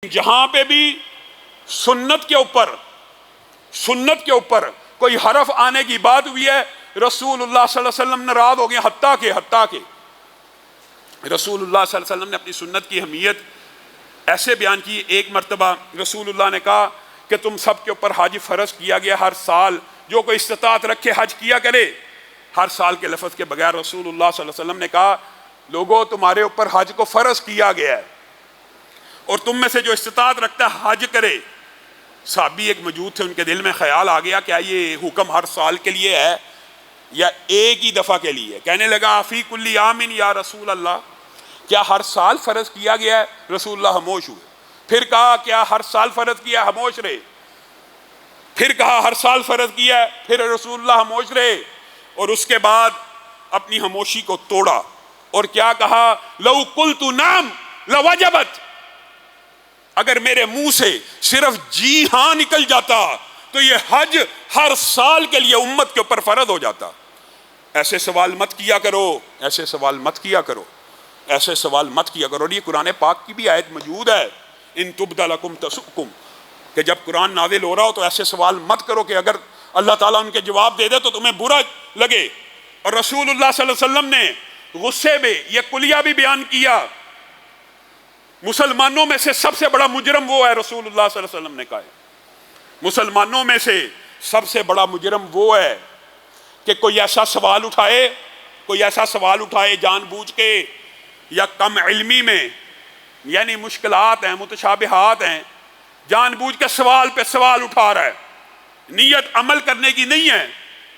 جہاں پہ بھی سنت کے اوپر کوئی حرف آنے کی بات ہوئی ہے، رسول اللہ صلی اللہ علیہ وسلم ناراض ہو گئے، حتیٰ کہ رسول اللہ صلی اللہ علیہ وسلم نے اپنی سنت کی اہمیت ایسے بیان کی۔ ایک مرتبہ رسول اللہ نے کہا کہ تم سب کے اوپر حج فرض کیا گیا، ہر سال جو کوئی استطاعت رکھے حج کیا کرے۔ ہر سال کے لفظ کے بغیر رسول اللہ صلی اللہ علیہ وسلم نے کہا لوگوں تمہارے اوپر حج کو فرض کیا گیا ہے اور تم میں سے جو استطاعت رکھتا ہے حج کرے۔ صحابی ایک موجود تھے، ان کے دل میں خیال آ گیا کیا یہ حکم ہر سال کے لیے ہے یا ایک ہی دفعہ کے لیے؟ کہنے لگا فی کل عام یا رسول اللہ، کیا ہر سال فرض کیا گیا ہے؟ رسول اللہ خاموش ہوئے۔ پھر کہا کیا ہر سال فرض کیا؟ خاموش رہے۔ پھر کہا ہر سال فرض کیا ہے، پھر رسول اللہ خاموش رہے، اور اس کے بعد اپنی خاموشی کو توڑا اور کیا کہا؟ لو قلت نعم لوجبت، اگر میرے منہ سے صرف جی ہاں نکل جاتا تو یہ حج ہر سال کے لیے امت کے اوپر فرض ہو جاتا۔ ایسے سوال مت کیا کرو، ایسے سوال مت کیا کرو، ایسے سوال مت کیا کرو۔ اور یہ قرآن پاک کی بھی آیت موجود ہے، ان تبد لکم تسؤکم، کہ جب قرآن نازل ہو رہا ہو تو ایسے سوال مت کرو کہ اگر اللہ تعالیٰ ان کے جواب دے دے تو تمہیں برا لگے۔ اور رسول اللہ صلی اللہ علیہ وسلم نے غصے میں یہ کلیہ بھی بیان کیا، مسلمانوں میں سے سب سے بڑا مجرم وہ ہے، رسول اللہ صلی اللہ علیہ وسلم نے کہا ہے مسلمانوں میں سے سب سے بڑا مجرم وہ ہے کہ کوئی ایسا سوال اٹھائے جان بوجھ کے یا کم علمی میں، یعنی مشکلات ہیں، متشابہات ہیں، جان بوجھ کے سوال پہ سوال اٹھا رہا ہے، نیت عمل کرنے کی نہیں ہے،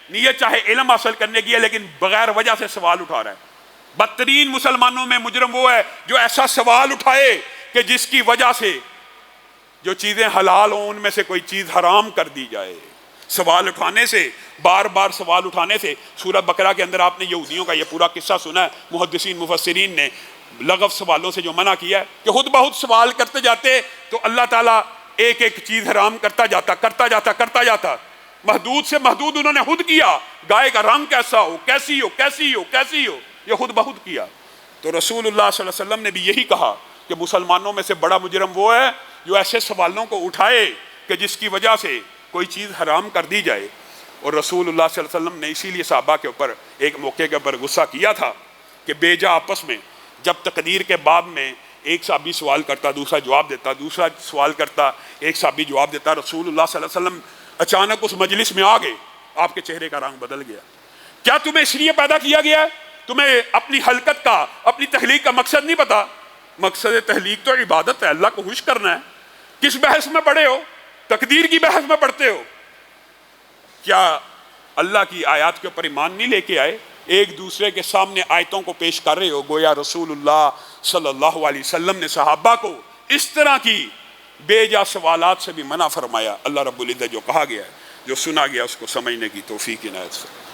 نیت چاہے علم حاصل کرنے کی ہے لیکن بغیر وجہ سے سوال اٹھا رہا ہے۔ بدترین مسلمانوں میں مجرم وہ ہے جو ایسا سوال اٹھائے کہ جس کی وجہ سے جو چیزیں حلال ہوں ان میں سے کوئی چیز حرام کر دی جائے۔ سوال اٹھانے سے، بار بار سوال اٹھانے سے، سورہ بقرہ کے اندر آپ نے یہودیوں کا یہ پورا قصہ سنا ہے، محدثین مفسرین نے لغو سوالوں سے جو منع کیا ہے کہ خود بہت سوال کرتے جاتے تو اللہ تعالیٰ ایک ایک چیز حرام کرتا جاتا، محدود سے محدود انہوں نے خود کیا، گائے کا رنگ کیسا ہو، کیسی ہو، یہ خود بہت کیا۔ تو رسول اللہ صلی اللہ علیہ وسلم نے بھی یہی کہا کہ مسلمانوں میں سے بڑا مجرم وہ ہے جو ایسے سوالوں کو اٹھائے کہ جس کی وجہ سے کوئی چیز حرام کر دی جائے۔ اور رسول اللہ صلی اللہ علیہ وسلم نے اسی لیے صحابہ کے اوپر ایک موقع کے اوپر غصہ کیا تھا کہ بے جا آپس میں جب تقدیر کے باب میں ایک صحابی سوال کرتا، دوسرا جواب دیتا، دوسرا سوال کرتا، ایک صحابی جواب دیتا، رسول اللہ صلی اللہ علیہ وسلم اچانک اس مجلس میں آ گئے، آپ کے چہرے کا رنگ بدل گیا۔ کیا تمہیں اس لیے پیدا کیا گیا ہے؟ تمہیں اپنی خلقت کا، اپنی تخلیق کا مقصد نہیں پتا؟ مقصد تخلیق تو عبادت ہے، اللہ کو خوش کرنا ہے۔ کس بحث میں پڑھے ہو؟ تقدیر کی بحث میں پڑھتے ہو؟ کیا اللہ کی آیات کے اوپر ایمان نہیں لے کے آئے؟ ایک دوسرے کے سامنے آیتوں کو پیش کر رہے ہو گویا رسول اللہ صلی اللہ علیہ وسلم نے صحابہ کو اس طرح کی بے جا سوالات سے بھی منع فرمایا۔ اللہ رب العزت جو کہا گیا ہے، جو سنا گیا، اس کو سمجھنے کی توفیق عنایت فرمائے۔